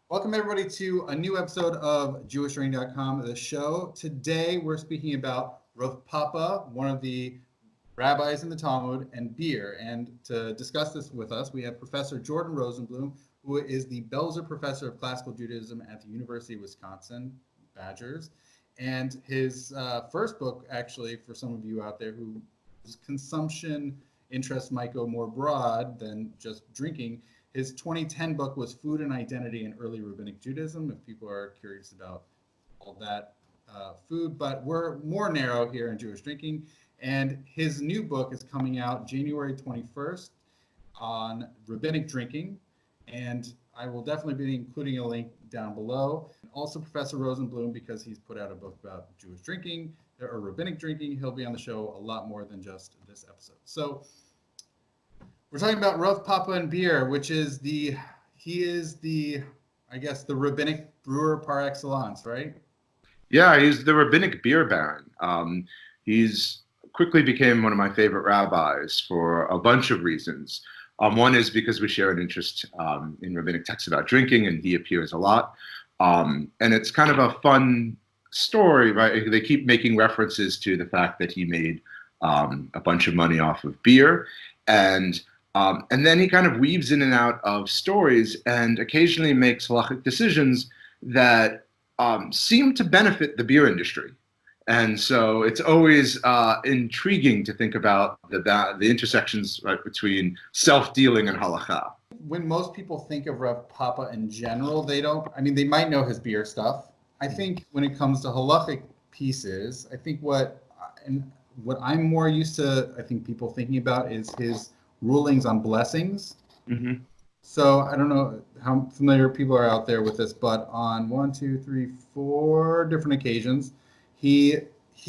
Welcome everybody to a new episode of JewishRing.com, the show. Today we're speaking about Rav Papa, one of the rabbis in the Talmud, and beer. And to discuss this with us, we have Professor Jordan Rosenblum, who is the Belzer Professor of Classical Judaism at the University of Wisconsin, Badgers. And his first book, actually, for some of you out there whose consumption interests might go more broad than just drinking, his 2010 book was Food and Identity in Early Rabbinic Judaism, if people are curious about all that food. But we're more narrow here in Jewish Drinking. And his new book is coming out January 21st on rabbinic drinking. And I will definitely be including a link down below. Also, Professor Rosenblum, because he's put out a book about Jewish drinking or rabbinic drinking, he'll be on the show a lot more than just this episode. So we're talking about Rav Papa and beer, which is he is the rabbinic brewer par excellence, right? Yeah, he's the rabbinic beer baron. He's quickly became one of my favorite rabbis for a bunch of reasons. One is because we share an interest in rabbinic texts about drinking, and he appears a lot. And it's kind of a fun story, right? They keep making references to the fact that he made a bunch of money off of beer, and then he kind of weaves in and out of stories and occasionally makes halachic decisions that seem to benefit the beer industry. And so it's always intriguing to think about the intersections, right, between self-dealing and halakha. When most people think of Rav Papa in general, they might know his beer stuff. I think when it comes to halachic pieces, I think what I'm more used to, I think people thinking about is his rulings on blessings. Mm-hmm. So I don't know how familiar people are out there with this, but on 4 different occasions, he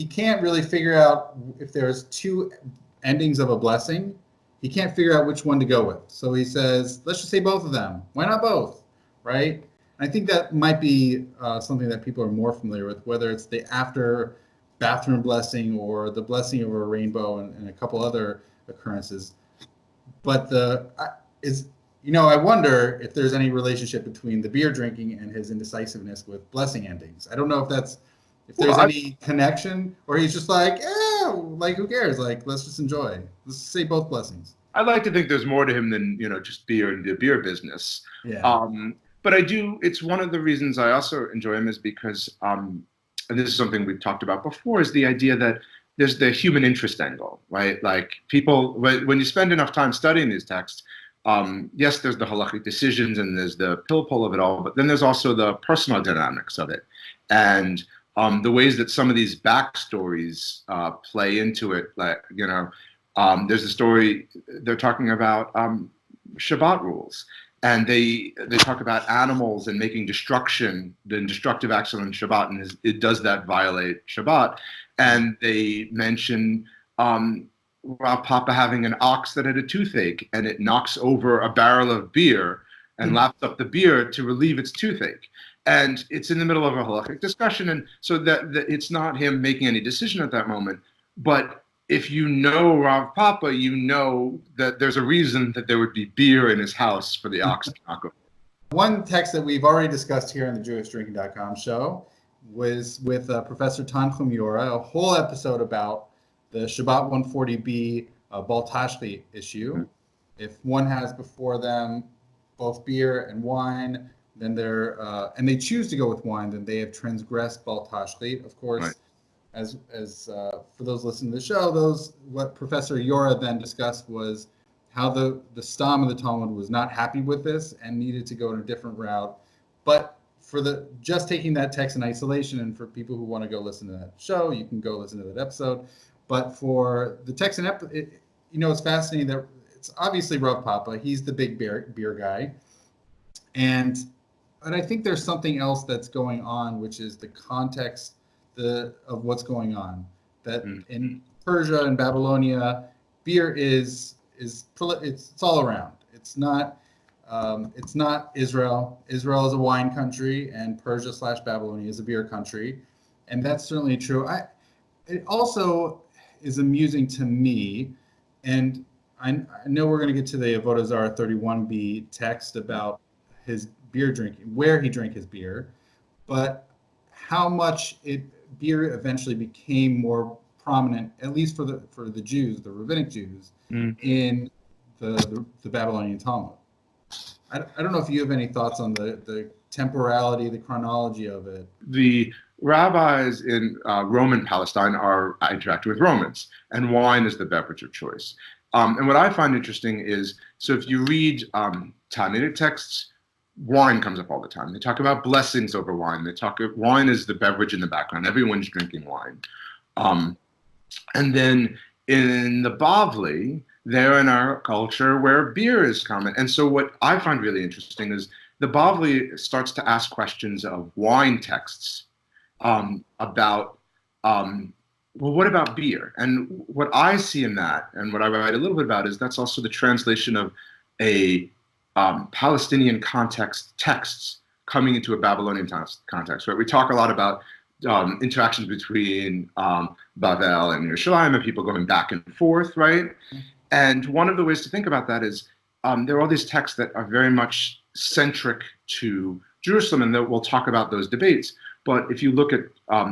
can't really figure out if there's two endings of a blessing. He can't figure out which one to go with. So he says, let's just say both of them. Why not both? Right? And I think that might be something that people are more familiar with, whether it's the after bathroom blessing or the blessing over a rainbow and a couple other occurrences. But I wonder if there's any relationship between the beer drinking and his indecisiveness with blessing endings. I don't know if there's any connection, or he's just like, who cares? Like, let's just enjoy. Let's say both blessings. I'd like to think there's more to him than just beer and the beer business. Yeah. But it's one of the reasons I also enjoy him is because, and this is something we've talked about before, is the idea that there's the human interest angle, right? Like people, when you spend enough time studying these texts, yes, there's the halachic decisions and there's the pill-pull of it all, but then there's also the personal dynamics of it. And the ways that some of these backstories play into it, there's a story they're talking about Shabbat rules, and they talk about animals and making destructive acts on Shabbat, and it does that violate Shabbat. And they mention Rav Papa having an ox that had a toothache, and it knocks over a barrel of beer and laps up the beer to relieve its toothache. And it's in the middle of a halachic discussion, and so that it's not him making any decision at that moment. But if you know Rav Papa, you know that there's a reason that there would be beer in his house for the ox to knock over. One text that we've already discussed here on the JewishDrinking.com show was with Professor Tanchum Yora, a whole episode about the Shabbat 140b Bal Tashli issue. Mm-hmm. If one has before them both beer and wine, then and they choose to go with wine, then they have transgressed Bal Tashli. Of course, right. As for those listening to the show, what Professor Yora then discussed was how the Stam of the Talmud was not happy with this and needed to go in a different route. But for just taking that text in isolation, and for people who want to go listen to that show, you can go listen to that episode. But for the text it's fascinating that it's obviously Rav Papa. He's the big beer guy. And I think there's something else that's going on, which is the context of what's going on. That in Persia and Babylonia, beer it's all around. It's not Israel. Israel is a wine country, and Persia/Babylonia is a beer country, and that's certainly true. It also is amusing to me, and I know we're going to get to the Avodah Zarah 31b text about his beer drinking, where he drank his beer, but how much beer eventually became more prominent, at least for the Jews, the rabbinic Jews, in the Babylonian Talmud. I don't know if you have any thoughts on the temporality, the chronology of it. The rabbis in Roman Palestine interact with Romans, and wine is the beverage of choice. And what I find interesting is, so if you read Talmudic texts, wine comes up all the time. They talk about blessings over wine. Wine is the beverage in the background. Everyone's drinking wine. And then in the Bavli, they're in our culture where beer is common. And so what I find really interesting is the Bavli starts to ask questions of wine texts about, well, what about beer? And what I see in that, and what I write a little bit about, is that's also the translation of a Palestinian context texts coming into a Babylonian context, right? We talk a lot about interactions between Bavel and Yerushalayim and people going back and forth, right? And one of the ways to think about that is there are all these texts that are very much centric to Jerusalem, and we'll talk about those debates. But if you look at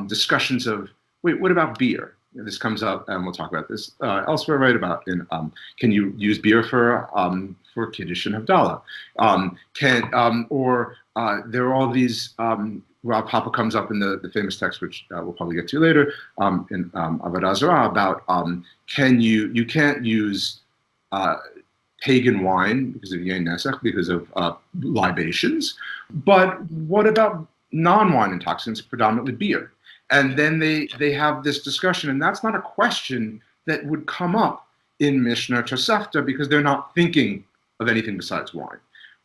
discussions of, wait, what about beer? This comes up, and we'll talk about this elsewhere, right? About can you use beer for Kiddush and Havdalah? There are all these. Rav Papa comes up in the famous text, which we'll probably get to later, in Avodah Zarah, about you can't use pagan wine because of Yain Nesach, because of libations. But what about non-wine intoxicants, predominantly beer? And then they have this discussion, and that's not a question that would come up in Mishnah Tosefta because they're not thinking of anything besides wine.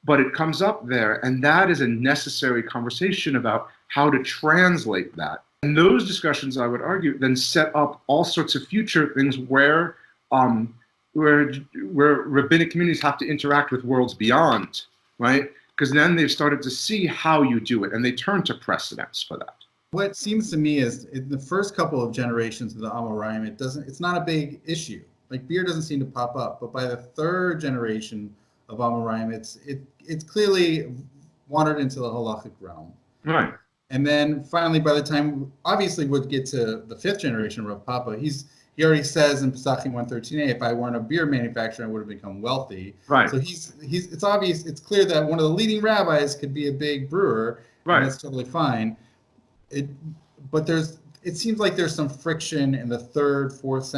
But it comes up there, and that is a necessary conversation about how to translate that. And those discussions, I would argue, then set up all sorts of future things where rabbinic communities have to interact with worlds beyond, right? Because then they've started to see how you do it, and they turn to precedents for that. What seems to me is in the first couple of generations of the Amoraim, it's not a big issue. Like beer doesn't seem to pop up, but by the third generation of Amoraim, it's clearly wandered into the halachic realm. Right. And then finally, by the time, obviously, we'd get to the fifth generation of Rav Papa, he already says in Pesachim 113a, if I weren't a beer manufacturer, I would have become wealthy. Right. So it's obvious, it's clear that one of the leading rabbis could be a big brewer, right. And that's totally fine. But it seems like there's some friction in the third, fourth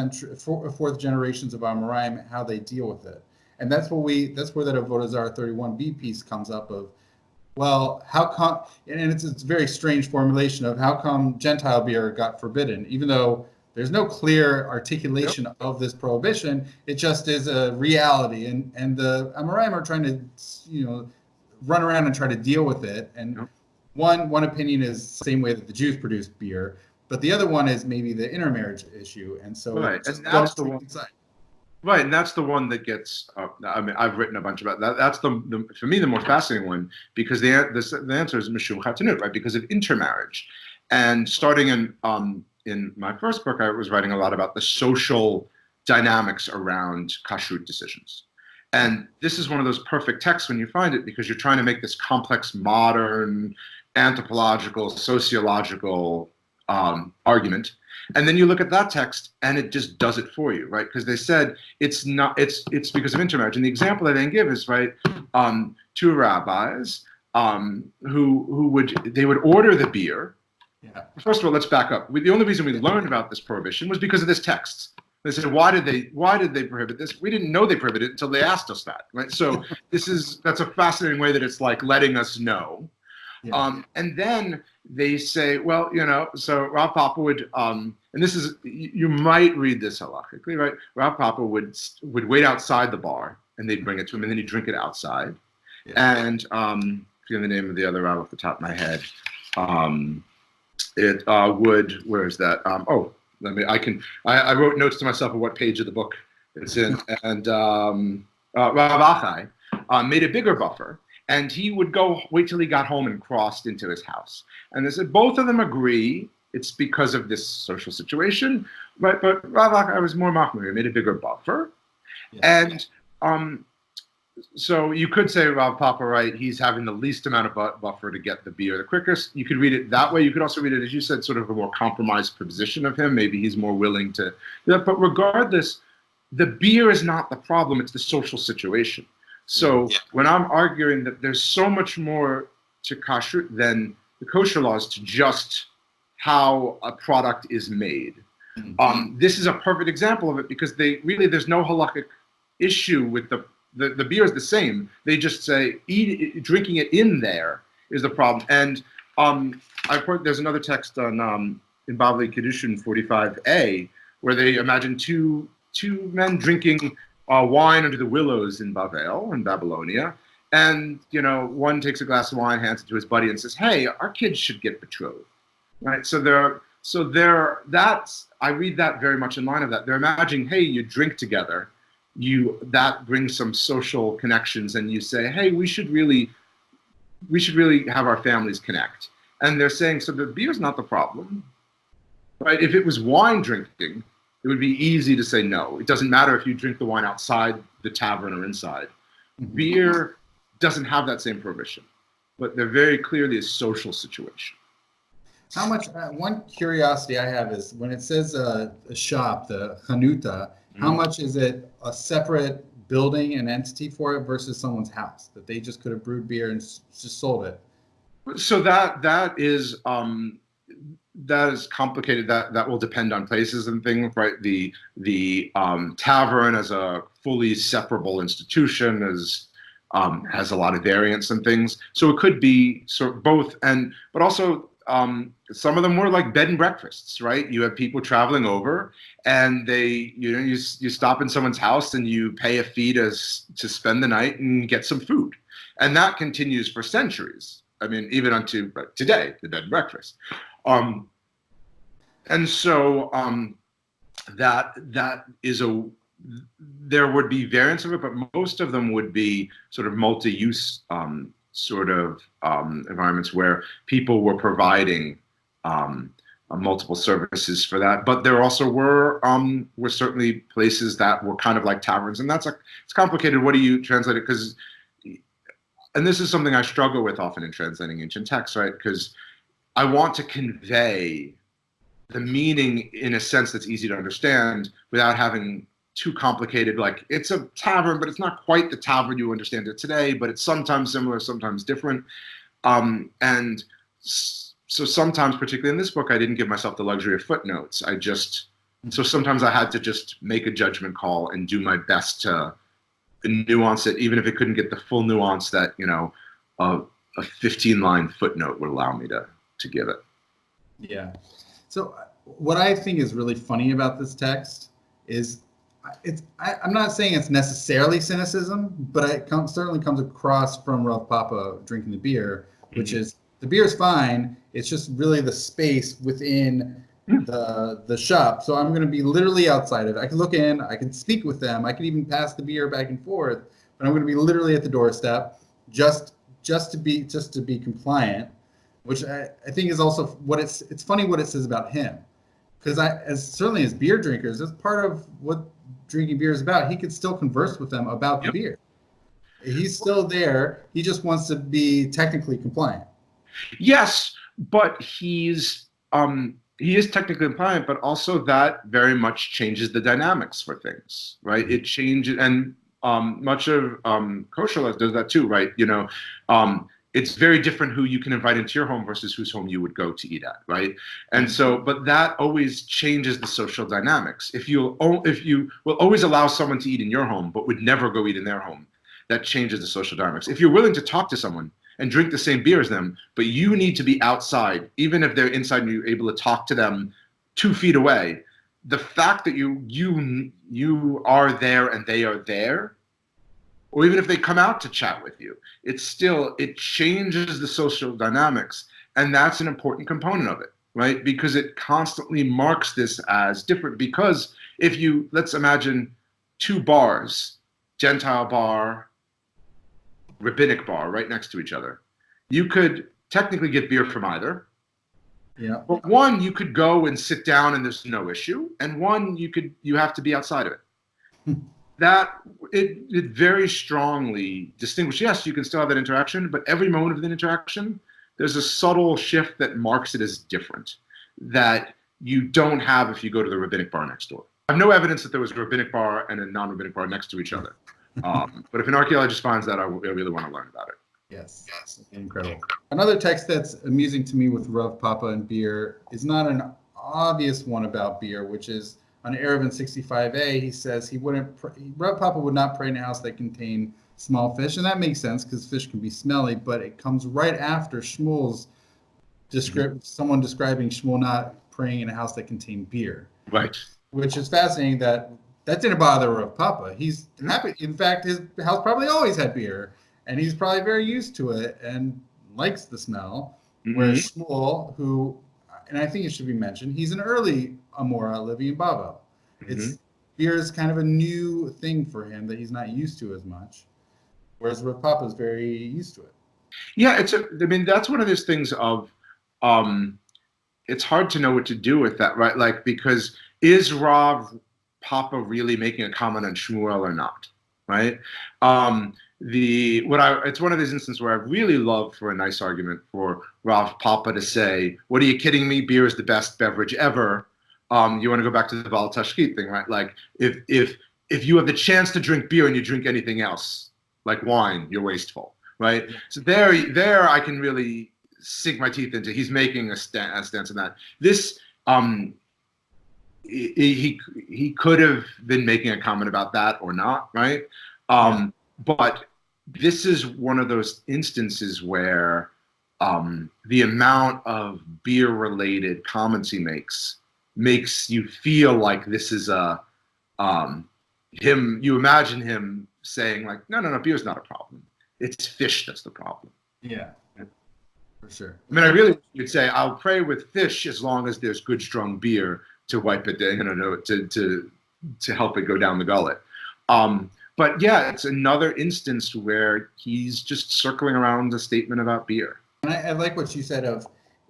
generations of Amoraim, how they deal with it. And that's where that Avodah Zarah 31b piece comes up of, well, how come, and it's a very strange formulation of how come Gentile beer got forbidden, even though there's no clear articulation of this prohibition. It just is a reality, and the Amoraim are trying to, run around and try to deal with it. And one opinion is the same way that the Jews produce beer, but the other one is maybe the intermarriage issue, and so right, and that's the one. Inside. Right, and that's the one that gets. I've written a bunch about that. That's the for me the more fascinating one, because the answer is mishum chatanut, right? Because of intermarriage, and starting in my first book, I was writing a lot about the social dynamics around kashrut decisions, and this is one of those perfect texts when you find it, because you're trying to make this complex, modern, anthropological, sociological argument. And then you look at that text, and it just does it for you, right? Because they said it's because of intermarriage. And the example I then give is, right, two rabbis who would order the beer. Yeah. First of all, let's back up. The only reason we learned about this prohibition was because of this text. They said, why did they prohibit this? We didn't know they prohibited it until they asked us that, right? So that's a fascinating way that it's like letting us know. Yeah. And then they say, well, so Rav Papa would, and this is, you might read this halachically, right? Rav Papa would wait outside the bar, and they'd bring it to him, and then he'd drink it outside. Yeah. And forget the name of the other Rav off the top of my head. Where is that? I wrote notes to myself of what page of the book it's in, and Rav Achai made a bigger buffer. And he would wait till he got home and crossed into his house. And they said both of them agree it's because of this social situation, but Rav Achai was more machmir, he made a bigger buffer. Yeah. And So you could say Rav Papa, right? He's having the least amount of buffer to get the beer the quickest. You could read it that way. You could also read it, as you said, sort of a more compromised position of him. Maybe he's more willing to do that. But regardless, the beer is not the problem. It's the social situation. So when I'm arguing that there's so much more to kashrut than the kosher laws to just how a product is made. This is a perfect example of it because there's no halakhic issue with the beer is the same. They just say drinking it in there is the problem. And there's another text on in Bavli Kiddushin 45a where they imagine two men drinking wine under the willows in Bavel in Babylonia, and one takes a glass of wine, hands it to his buddy, and says, "Hey, our kids should get betrothed." Right? I read that very much in line of that. They're imagining, hey, you drink together. That brings some social connections, and you say, hey, we should really have our families connect. And they're saying, so the beer's not the problem, right? If it was wine drinking, it would be easy to say no. It doesn't matter if you drink the wine outside the tavern or inside. Beer doesn't have that same prohibition, but they're very clearly a social situation. How much? One curiosity I have is when it says a shop, the chanuta. How much is it a separate building and entity for it versus someone's house that they just could have brewed beer and just sold it? So that is complicated. That will depend on places and things, right? The tavern as a fully separable institution has a lot of variance and things. So it could be sort of both, but also some of them were like bed and breakfasts, right? You have people traveling over, and you stop in someone's house and you pay a fee to spend the night and get some food, and that continues for centuries. I mean, even unto today, the bed and breakfast. And so that is there would be variants of it, but most of them would be sort of multi-use environments where people were providing multiple services for that. But there also were certainly places that were kind of like taverns, and it's complicated. What do you translate it? And this is something I struggle with often in translating ancient texts, right? Because I want to convey the meaning in a sense that's easy to understand without having too complicated, like it's a tavern, but it's not quite the tavern you understand it today, but it's sometimes similar, sometimes different. And so sometimes, particularly in this book, I didn't give myself the luxury of footnotes. So sometimes I had to just make a judgment call and do my best to nuance it, even if it couldn't get the full nuance that, a 15-line footnote would allow me to give it. Yeah. So what I think is really funny about this text is I'm not saying it's necessarily cynicism, but it certainly comes across from Rav Papa drinking the beer, which is the beer is fine. It's just really the space within the shop. So I'm going to be literally outside of it. I can look in, I can speak with them, I can even pass the beer back and forth, but I'm going to be literally at the doorstep just to be compliant, which I think is also what it's funny what it says about him, because certainly as beer drinkers, that's part of what drinking beer is about. He could still converse with them about the beer. He's still there. He just wants to be technically compliant. Yes, but he is technically compliant, but also that very much changes the dynamics for things, right? It changes, and much of kosher life does that too, right? It's very different who you can invite into your home versus whose home you would go to eat at, right? And so, but that always changes the social dynamics. If you will always allow someone to eat in your home, but would never go eat in their home, that changes the social dynamics. If you're willing to talk to someone and drink the same beer as them, but you need to be outside, even if they're inside and you're able to talk to them 2 feet away, the fact that you are there and they are there, or even if they come out to chat with you, it changes the social dynamics. And that's an important component of it, right? Because it constantly marks this as different. Because let's imagine 2 bars, Gentile bar, rabbinic bar, right next to each other. You could technically get beer from either. Yeah. But one, you could go and sit down and there's no issue. And one, you have to be outside of it. that it very strongly distinguishes. Yes, you can still have that interaction, but every moment of the interaction, there's a subtle shift that marks it as different that you don't have if you go to the rabbinic bar next door. I have no evidence that there was a rabbinic bar and a non-rabbinic bar next to each other. But if an archaeologist finds that, I really want to learn about it. Yes, incredible. Another text that's amusing to me with Rav Papa and beer is not an obvious one about beer, which is on Eruvin 65a. He says Rav Papa would not pray in a house that contained small fish, and that makes sense because fish can be smelly. But it comes right after Shmuel's someone describing Shmuel not praying in a house that contained beer. Right. Which is fascinating that didn't bother Rav Papa. He's happy. In fact, his house probably always had beer. And he's probably very used to it and likes the smell. Whereas Shmuel, who, and I think it should be mentioned, he's an early Amora living in Bavli. Beer is kind of a new thing for him that he's not used to as much. Whereas Rav Papa is very used to it. Yeah, that's one of those things of, it's hard to know what to do with that, right? Like, because is Rav Papa really making a comment on Shmuel or not, right? It's one of these instances where I really love for a nice argument for Rav Papa to say, "What are you kidding me? Beer is the best beverage ever." You want to go back to the Val Tashkit thing, right? Like if you have the chance to drink beer and you drink anything else, like wine, you're wasteful, right? So there I can really sink my teeth into. He's making a stance on that. This he could have been making a comment about that or not, right? But this is one of those instances where the amount of beer-related comments he makes you feel like this is him. You imagine him saying like, no, beer's not a problem. It's fish that's the problem. Yeah, for sure. I mean, I really would say I'll pray with fish as long as there's good, strong beer to wipe it down, to help it go down the gullet. But yeah, it's another instance where he's just circling around a statement about beer. And I like what you said of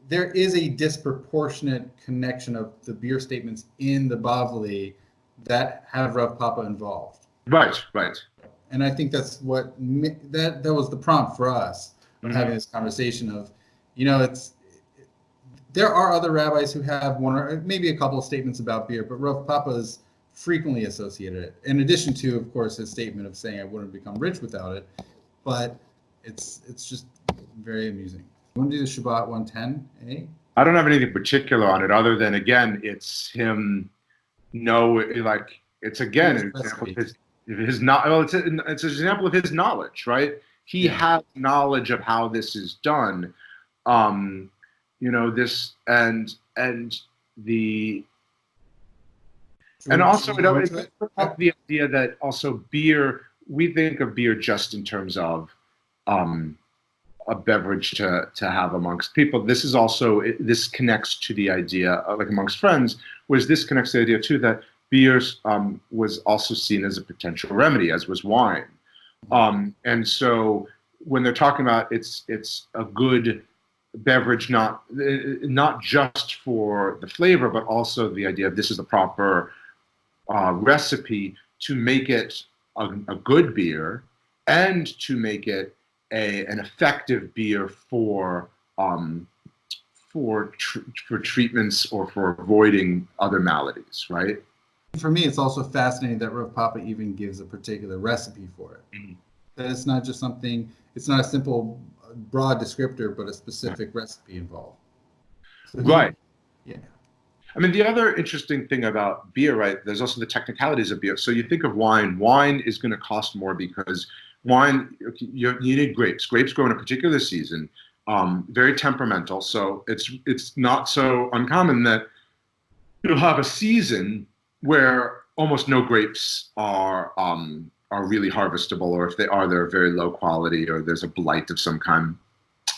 there is a disproportionate connection of the beer statements in the Bavli that have Rav Papa involved. Right. And I think that's what that was the prompt for us when having this conversation of, there are other rabbis who have one or maybe a couple of statements about beer, but Rav Papa's frequently associated it, in addition to, of course, his statement of saying I wouldn't become rich without it. But it's just very amusing. You want to do the Shabbat 110, I don't have anything particular on it other than, again, it's him it's again an example of his not. Well, it's an example of his knowledge, right? He has knowledge of how this is done. This and the. And also, it up the idea that also beer, we think of beer just in terms of a beverage to have amongst people. This connects to the idea, like amongst friends, this connects to the idea too that beer was also seen as a potential remedy, as was wine. And so when they're talking about it's a good beverage, not just for the flavor, but also the idea of this is the proper recipe to make it a good beer and to make it an effective beer for treatments or for avoiding other maladies, right? For me, it's also fascinating that Rav Papa even gives a particular recipe for it. That it's not just something, it's not a simple broad descriptor, but a specific recipe involved. So right. Yeah. I mean, the other interesting thing about beer, right, there's also the technicalities of beer. So you think of wine. Wine is going to cost more because wine, you need grapes. Grapes grow in a particular season, very temperamental. So it's not so uncommon that you'll have a season where almost no grapes are really harvestable, or if they are, they're very low quality, or there's a blight of some kind,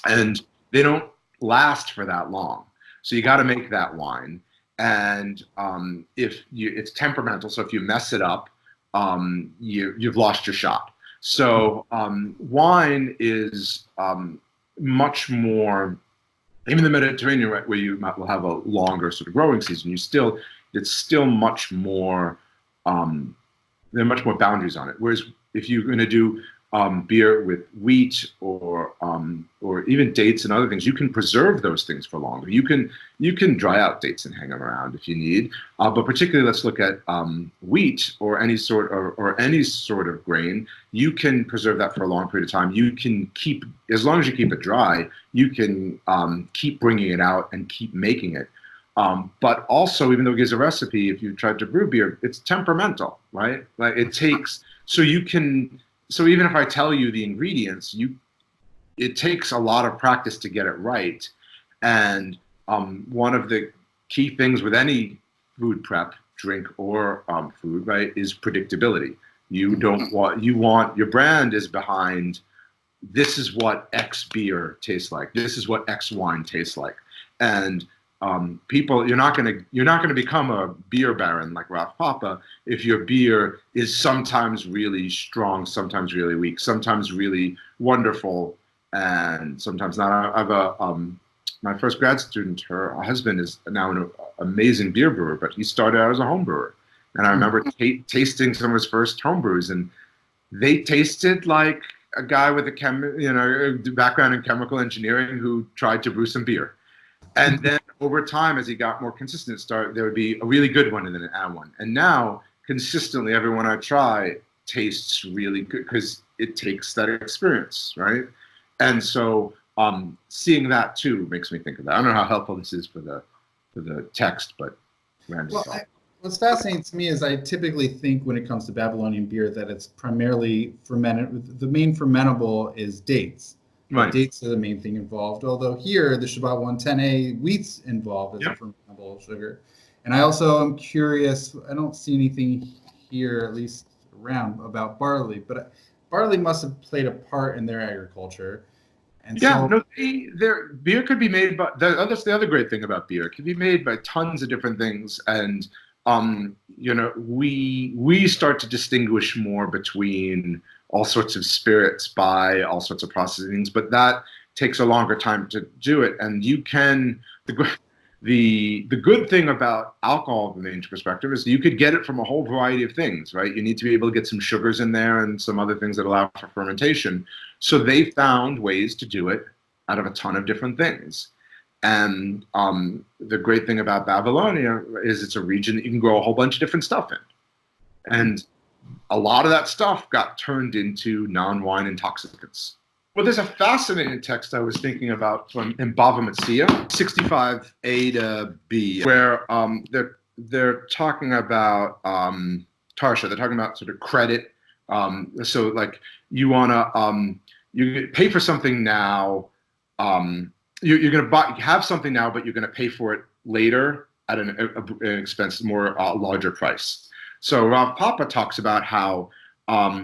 and they don't last for that long. So you got to make that wine. And it's temperamental, so if you mess it up, you've lost your shot. So wine is much more, even the Mediterranean, right, where you will have a longer sort of growing season. It's still much more there are much more boundaries on it. Whereas if you're going to do beer with wheat or even dates and other things, you can preserve those things for longer. You can dry out dates and hang them around if you need. But particularly, let's look at wheat or any sort of grain. You can preserve that for a long period of time. You can keep, as long as you keep it dry, you can keep bringing it out and keep making it. But also, even though it gives a recipe, if you tried to brew beer, it's temperamental, right? Like it takes, so even if I tell you the ingredients, it takes a lot of practice to get it right. And one of the key things with any food prep, drink or food, right, is predictability. You want your brand is behind, this is what X beer tastes like. This is what X wine tastes like. And people, you're not gonna become a beer baron like Rav Papa if your beer is sometimes really strong, sometimes really weak, sometimes really wonderful, and sometimes not. I have my first grad student, her husband is now an amazing beer brewer, but he started out as a home brewer. And I remember tasting some of his first home brews, and they tasted like a guy with a background in chemical engineering who tried to brew some beer. And then over time, as he got more consistent, there would be a really good one and then an add one. And now, consistently, everyone I try tastes really good because it takes that experience, right? And so seeing that too makes me think of that. I don't know how helpful this is for the text, but what's fascinating to me is I typically think when it comes to Babylonian beer that it's primarily fermented. The main fermentable is dates. Right. Dates are the main thing involved, although here the Shabbat 110A wheat's involved as a fermentable sugar. And I also am curious, I don't see anything here, at least around, about barley, but barley must have played a part in their agriculture. And their beer could be made by, that's the other great thing about beer. It can be made by tons of different things. And, we start to distinguish more between all sorts of spirits by all sorts of processings, but that takes a longer time to do it. And you can, the good thing about alcohol from the ancient perspective is you could get it from a whole variety of things, right? You need to be able to get some sugars in there and some other things that allow for fermentation. So they found ways to do it out of a ton of different things. And the great thing about Babylonia is it's a region that you can grow a whole bunch of different stuff in. And a lot of that stuff got turned into non-wine intoxicants. Well, there's a fascinating text I was thinking about in Bava Metzia, 65a to b, where they're talking about Tarsha. They're talking about sort of credit. So like you pay for something now. You're going to have something now, but you're going to pay for it later at an expense, more larger price. So Rav Papa talks about how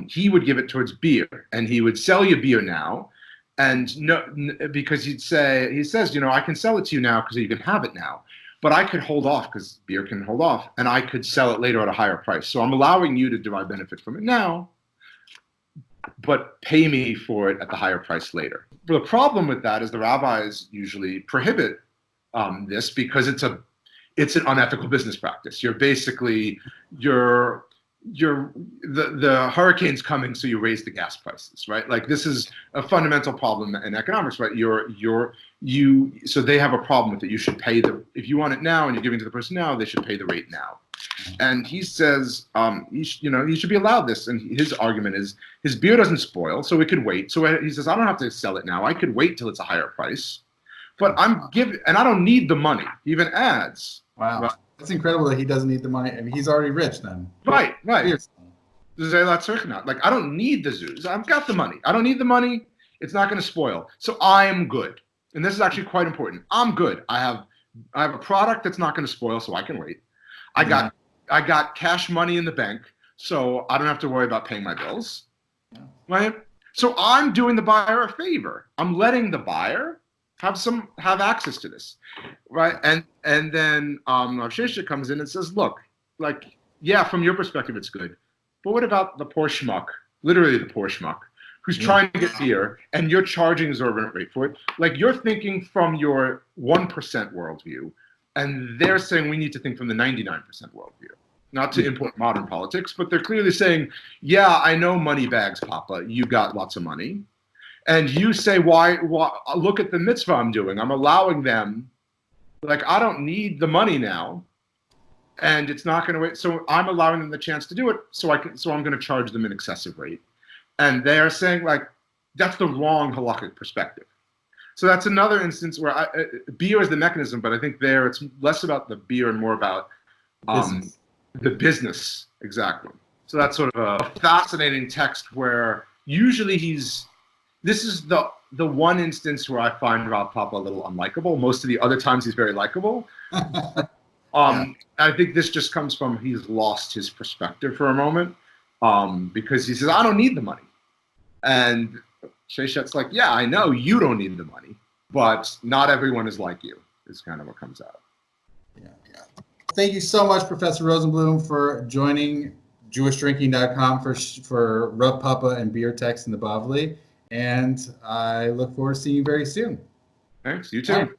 he would give it towards beer, and he would sell you beer now, and because he says, I can sell it to you now because you can have it now, but I could hold off because beer can hold off, and I could sell it later at a higher price. So I'm allowing you to derive benefit from it now, but pay me for it at the higher price later. The problem with that is the rabbis usually prohibit this because it's an unethical business practice. You're basically the hurricane's coming, so you raise the gas prices, right? Like this is a fundamental problem in economics, right? So they have a problem with it. You should pay if you want it now and you're giving to the person now, they should pay the rate now. And he says, you should be allowed this. And his argument is his beer doesn't spoil, so it could wait. So he says, I don't have to sell it now. I could wait till it's a higher price, but and I don't need the money. He even adds. Wow. Right? That's incredible that he doesn't need the money. I mean, he's already rich then. Right. Like, I don't need the zoos. I've got the money. I don't need the money. It's not going to spoil. So I'm good. And this is actually quite important. I'm good. I have a product that's not going to spoil, so I can wait. I got cash money in the bank, so I don't have to worry about paying my bills. Yeah. Right? So I'm doing the buyer a favor. I'm letting the buyer have access to this, right? And then Rav Sheshet comes in and says, look, like, yeah, from your perspective, it's good, but what about the poor schmuck, literally the poor schmuck, who's trying to get beer, and you're charging exorbitant rate for it? Like, you're thinking from your 1% worldview, and they're saying we need to think from the 99% worldview. not to import modern politics, but they're clearly saying, yeah, I know money bags, Papa. You got lots of money. And you say, why look at the mitzvah I'm doing. I'm allowing them, like, I don't need the money now. And it's not going to wait. So I'm allowing them the chance to do it. So I'm going to charge them an excessive rate. And they are saying, like, that's the wrong halakhic perspective. So that's another instance where beer is the mechanism, but I think there it's less about the beer and more about the business. Exactly. So that's sort of a fascinating text where usually this is the one instance where I find Rav Papa a little unlikable. Most of the other times he's very likable. I think this just comes from he's lost his perspective for a moment because he says, I don't need the money. And Sheshet's like, yeah, I know you don't need the money, but not everyone is like you, is kind of what comes out. Yeah. Thank you so much, Professor Rosenblum, for joining JewishDrinking.com for Rav Papa and beer text in the Bavli. And I look forward to seeing you very soon. Thanks. You too.